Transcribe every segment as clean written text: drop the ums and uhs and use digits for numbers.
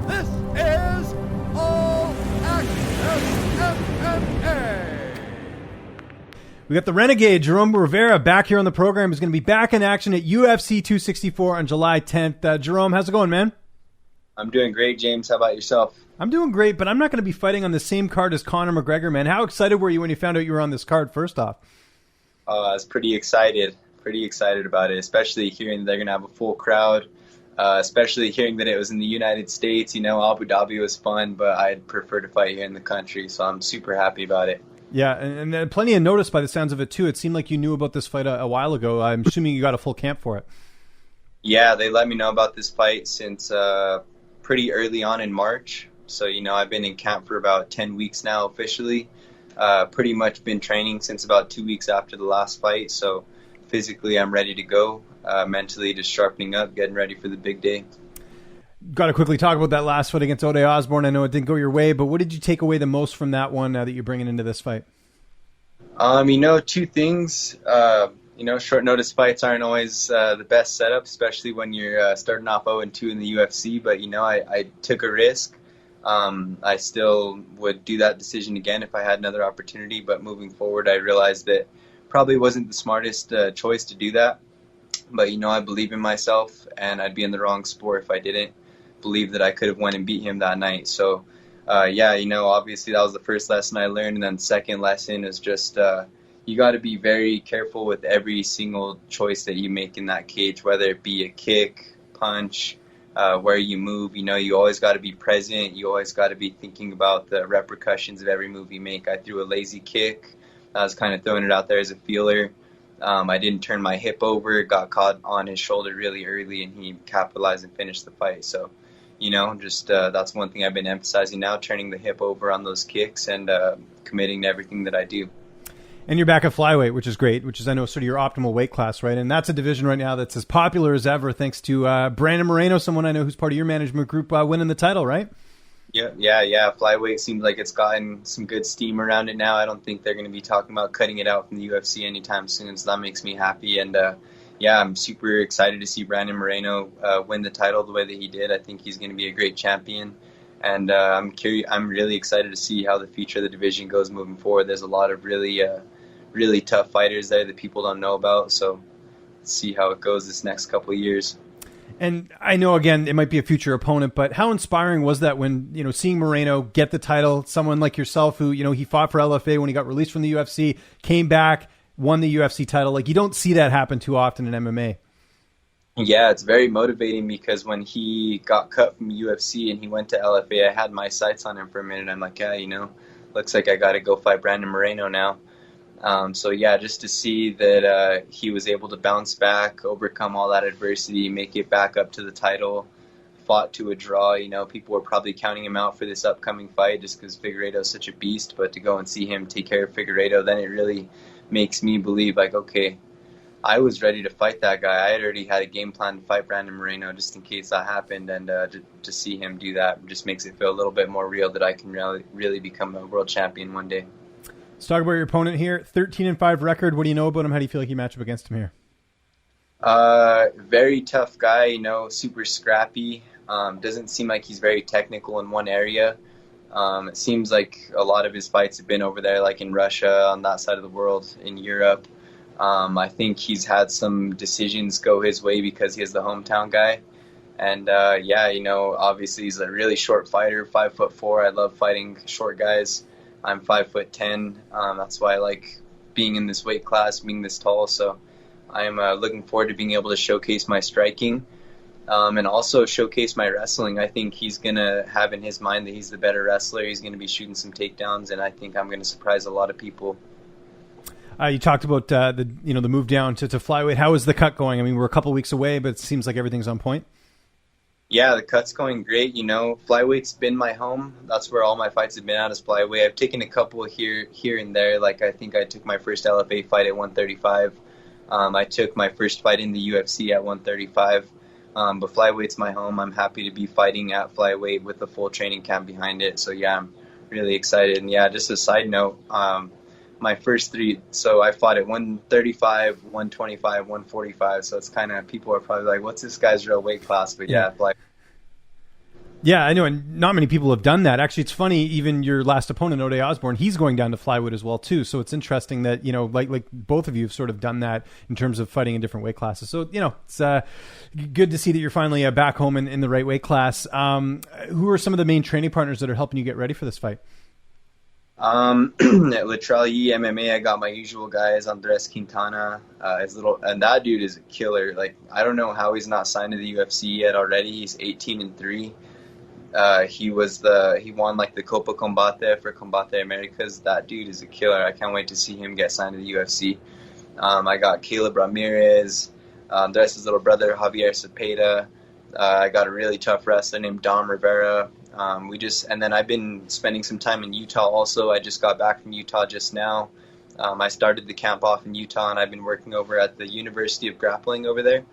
This is All Access MMA. We got the Renegade, Jerome Rivera, back here on the program. He's going to be back in action at UFC 264 on July 10th. Jerome, how's it going, man? I'm doing great, James. How about yourself? I'm doing great, but I'm not going to be fighting on the same card as Conor McGregor, man. How excited were you when you found out you were on this card, first off? I was pretty excited about it, especially hearing that they're going to have a full crowd, especially hearing that it was in the United States. You know, Abu Dhabi was fun, but I'd prefer to fight here in the country, so I'm super happy about it. Yeah, and plenty of notice by the sounds of it, too. It seemed like you knew about this fight a while ago. I'm assuming you got a full camp for it. Yeah, they let me know about this fight since pretty early on in March. So, you know, I've been in camp for about 10 weeks now officially. Pretty much been training since about 2 weeks after the last fight. So physically I'm ready to go. Mentally just sharpening up, getting ready for the big day. Got to quickly talk about that last fight against Ode Osborne. I know it didn't go your way, but what did you take away the most from that one that you're bringing into this fight? You know, two things. You know, short notice fights aren't always the best setup, especially when you're starting off 0-2 in the UFC. But, you know, I took a risk. I still would do that decision again if I had another opportunity. But moving forward, I realized that probably wasn't the smartest choice to do that. But, you know, I believe in myself, and I'd be in the wrong sport if I didn't believe that I could have went and beat him that night. So, yeah, you know, obviously that was the first lesson I learned. And then the second lesson is just you got to be very careful with every single choice that you make in that cage, whether it be a kick, punch, where you move. You know, you always got to be present. You always got to be thinking about the repercussions of every move you make. I threw a lazy kick. I was kind of throwing it out there as a feeler. I didn't turn my hip over, got caught on his shoulder really early, and he capitalized and finished the fight. So, you know, just that's one thing I've been emphasizing now, turning the hip over on those kicks and committing to everything that I do. And you're back at flyweight, which is great, which is, I know, sort of your optimal weight class, right? And that's a division right now that's as popular as ever, thanks to Brandon Moreno, someone I know who's part of your management group, winning the title, right? Yeah. Flyweight seems like it's gotten some good steam around it now. I don't think they're going to be talking about cutting it out from the UFC anytime soon, so that makes me happy. And, yeah, I'm super excited to see Brandon Moreno win the title the way that he did. I think he's going to be a great champion. And I'm really excited to see how the future of the division goes moving forward. There's a lot of really tough fighters there that people don't know about. So let's see how it goes this next couple of years. And I know, again, it might be a future opponent, but how inspiring was that when, you know, seeing Moreno get the title, someone like yourself who, you know, he fought for LFA when he got released from the UFC, came back, won the UFC title. Like, you don't see that happen too often in MMA. Yeah, it's very motivating because when he got cut from UFC and he went to LFA, I had my sights on him for a minute. I'm like, yeah, you know, looks like I got to go fight Brandon Moreno now. So, yeah, just to see that he was able to bounce back, overcome all that adversity, make it back up to the title, fought to a draw. You know, people were probably counting him out for this upcoming fight just because Figueiredo is such a beast. But to go and see him take care of Figueiredo, then it really makes me believe, like, okay, I was ready to fight that guy. I had already had a game plan to fight Brandon Moreno just in case that happened. And to see him do that just makes it feel a little bit more real that I can really become a world champion one day. Let's talk about your opponent here. 13-5 record. What do you know about him? How do you feel like you match up against him here? Very tough guy, you know, super scrappy. Doesn't seem like he's very technical in one area. It seems like a lot of his fights have been over there, like in Russia, on that side of the world, in Europe. I think he's had some decisions go his way because he is the hometown guy. And, yeah, you know, obviously he's a really short fighter, 5'4". I love fighting short guys. I'm 5'10". That's why I like being in this weight class, being this tall. So I'm looking forward to being able to showcase my striking and also showcase my wrestling. I think he's going to have in his mind that he's the better wrestler. He's going to be shooting some takedowns, and I think I'm going to surprise a lot of people. You talked about the move down to flyweight. How is the cut going? I mean, we're a couple weeks away, but it seems like everything's on point. Yeah, the cut's going great. You know, flyweight's been my home. That's where all my fights have been at, is flyweight. I've taken a couple here and there. Like, I think I took my first LFA fight at 135. I took my first fight in the UFC at 135. But flyweight's my home. I'm happy to be fighting at flyweight with the full training camp behind it. So, yeah, I'm really excited. And, yeah, just a side note, my first three, so I fought at 135, 125, 145. So it's kind of, people are probably like, what's this guy's real weight class? But, yeah. Yeah, I know, and not many people have done that. Actually, it's funny, even your last opponent, Ode Osborne, he's going down to flyweight as well, too. So it's interesting that, like both of you have sort of done that in terms of fighting in different weight classes. So, it's good to see that you're finally back home in the right weight class. Who are some of the main training partners that are helping you get ready for this fight? At Latrell MMA, I got my usual guys, Andres Quintana, and that dude is a killer. Like, I don't know how he's not signed to the UFC yet already. He's 18-3. He won like the Copa Combate for Combate Americas. That dude is a killer. I can't wait to see him get signed to the UFC. I got Caleb Ramirez, Andres' little brother, Javier Cepeda. I got a really tough wrestler named Jerome Rivera. And then I've been spending some time in Utah also. I just got back from Utah just now. I started the camp off in Utah, and I've been working over at the University of Grappling over there.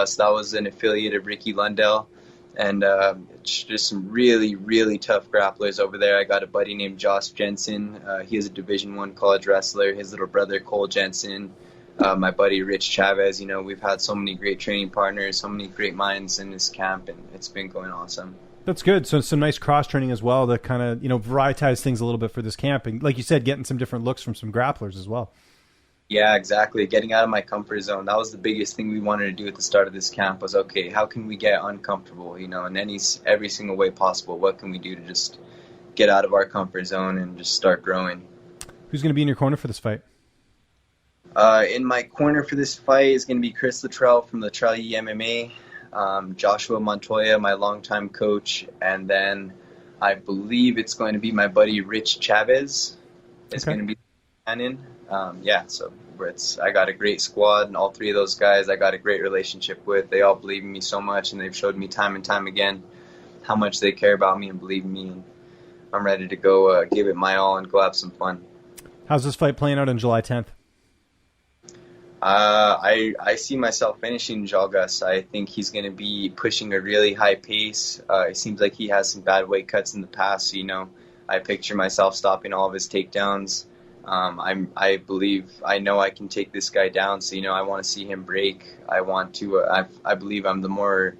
So that was an affiliate of Ricky Lundell. And just some really, really tough grapplers over there. I got a buddy named Josh Jensen. He is a Division I college wrestler. His little brother, Cole Jensen. My buddy, Rich Chavez. We've had so many great training partners, so many great minds in this camp, and it's been going awesome. That's good. So some nice cross-training as well to kind of, varietize things a little bit for this camp. And like you said, getting some different looks from some grapplers as well. Yeah, exactly. Getting out of my comfort zone. That was the biggest thing we wanted to do at the start of this camp was, okay, how can we get uncomfortable, in every single way possible? What can we do to just get out of our comfort zone and just start growing? Who's going to be in your corner for this fight? In my corner for this fight is going to be Chris Latrell from Latrell MMA, Joshua Montoya, my longtime coach, and then I believe it's going to be my buddy Rich Chavez. It's going to be Cannon. So I got a great squad, and all three of those guys I got a great relationship with. They all believe in me so much, and they've showed me time and time again how much they care about me and believe in me. And I'm ready to go give it my all and go have some fun. How's this fight playing out on July 10th? I see myself finishing Zhalgas. I think he's going to be pushing a really high pace. It seems like he has some bad weight cuts in the past. So, I picture myself stopping all of his takedowns. I know I can take this guy down. So, I want to see him break. I believe I'm the more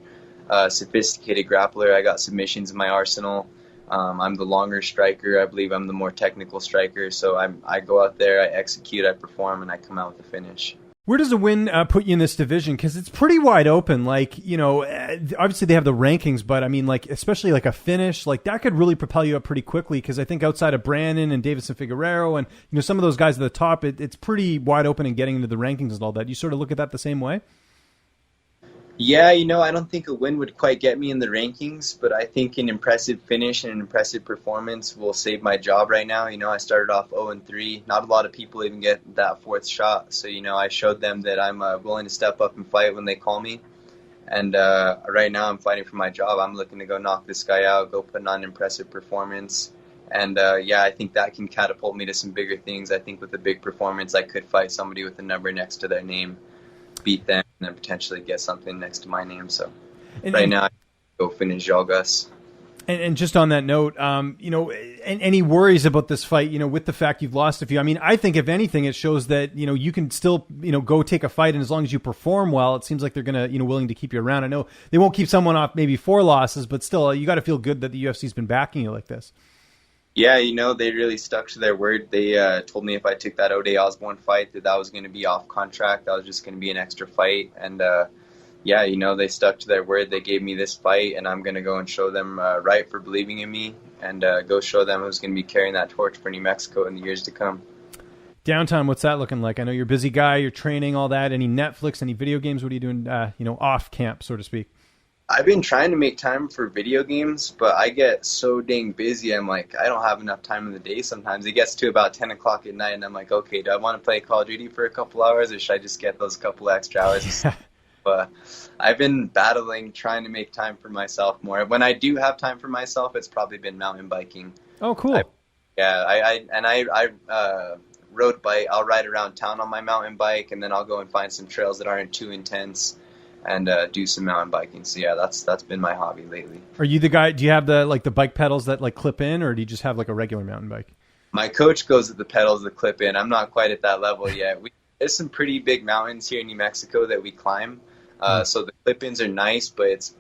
sophisticated grappler. I got submissions in my arsenal. I'm the longer striker. I believe I'm the more technical striker. So I go out there, I execute, I perform, and I come out with a finish. Where does a win put you in this division? Because it's pretty wide open. Like, obviously they have the rankings, but I mean, like, especially like a finish, like that could really propel you up pretty quickly. Because I think outside of Brandon and Davison Figueroa and, some of those guys at the top, it's pretty wide open in getting into the rankings and all that. You sort of look at that the same way? Yeah, I don't think a win would quite get me in the rankings, but I think an impressive finish and an impressive performance will save my job right now. I started off 0-3. Not a lot of people even get that fourth shot. So, I showed them that I'm willing to step up and fight when they call me. And right now I'm fighting for my job. I'm looking to go knock this guy out, go put on an impressive performance. And, I think that can catapult me to some bigger things. I think with a big performance, I could fight somebody with a number next to their name, beat them, and then potentially get something next to my name. So right now, I go finish Zhalgas. And just on that note, any worries about this fight, with the fact you've lost a few? I mean, I think if anything, it shows that, you can still, go take a fight. And as long as you perform well, it seems like they're going to, willing to keep you around. I know they won't keep someone off maybe 4 losses, but still, you got to feel good that the UFC's been backing you like this. Yeah, they really stuck to their word. They told me if I took that Ode Osborne fight that was going to be off contract. That was just going to be an extra fight. And, they stuck to their word. They gave me this fight, and I'm going to go and show them right for believing in me and go show them who's going to be carrying that torch for New Mexico in the years to come. Downtime, what's that looking like? I know you're a busy guy. You're training, all that. Any Netflix, any video games? What are you doing, off camp, so to speak? I've been trying to make time for video games, but I get so dang busy. I'm like, I don't have enough time in the day sometimes. It gets to about 10 o'clock at night, and I'm like, okay, do I want to play Call of Duty for a couple hours, or should I just get those couple extra hours? But I've been battling, trying to make time for myself more. When I do have time for myself, it's probably been mountain biking. Oh, cool. I road bike. I'll ride around town on my mountain bike, and then I'll go and find some trails that aren't too intense and do some mountain biking. So yeah, that's been my hobby lately. Are you the guy, do you have the bike pedals that clip in, or do you just have a regular mountain bike? My coach goes with the pedals that clip in. I'm not quite at that level yet. There's some pretty big mountains here in New Mexico that we climb. So the clip-ins are nice, but it's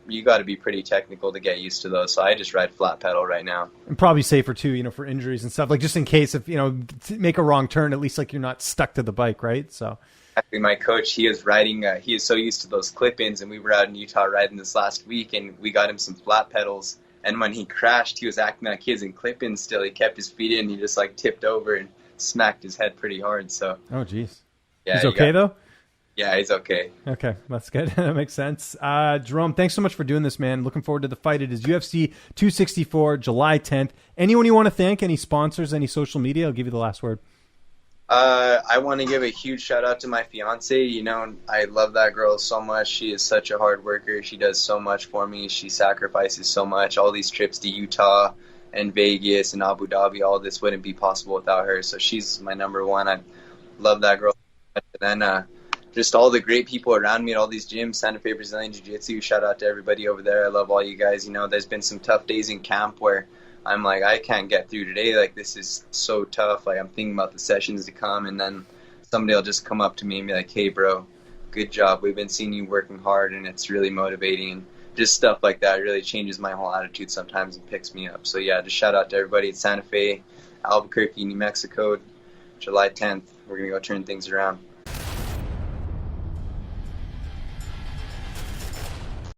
you got to be pretty technical to get used to those. So I just ride flat pedal right now. And probably safer too, you know, for injuries and stuff, like just in case if, you know, to make a wrong turn, at least like you're not stuck to the bike, right? So actually, my coach, he is riding, he is so used to those clip-ins, and we were out in Utah riding this last week, and we got him some flat pedals. And when he crashed, he was acting like he was in clip-ins still. He kept his feet in, he just like tipped over and smacked his head pretty hard. So oh geez, yeah, he's okay though. Yeah, he's okay. Okay, that's good. That makes sense. Jerome, thanks so much for doing this, man. Looking forward to the fight. It is UFC 264, July 10th. Anyone you want to thank? Any sponsors? Any social media? I'll give you the last word. I want to give a huge shout out to my fiance. You know, I love that girl so much. She is such a hard worker. She does so much for me. She sacrifices so much. All these trips to Utah and Vegas and Abu Dhabi, all this wouldn't be possible without her. So she's my number one. I love that girl. And then just all the great people around me at all these gyms, Santa Fe Brazilian Jiu-Jitsu. Shout out to everybody over there. I love all you guys. You know, there's been some tough days in camp where I'm like, I can't get through today. Like, this is so tough. Like, I'm thinking about the sessions to come, and then somebody will just come up to me and be like, hey, bro, good job. We've been seeing you working hard, and it's really motivating. And just stuff like that really changes my whole attitude sometimes and picks me up. So, yeah, just shout out to everybody at Santa Fe, Albuquerque, New Mexico, July 10th. We're going to go turn things around.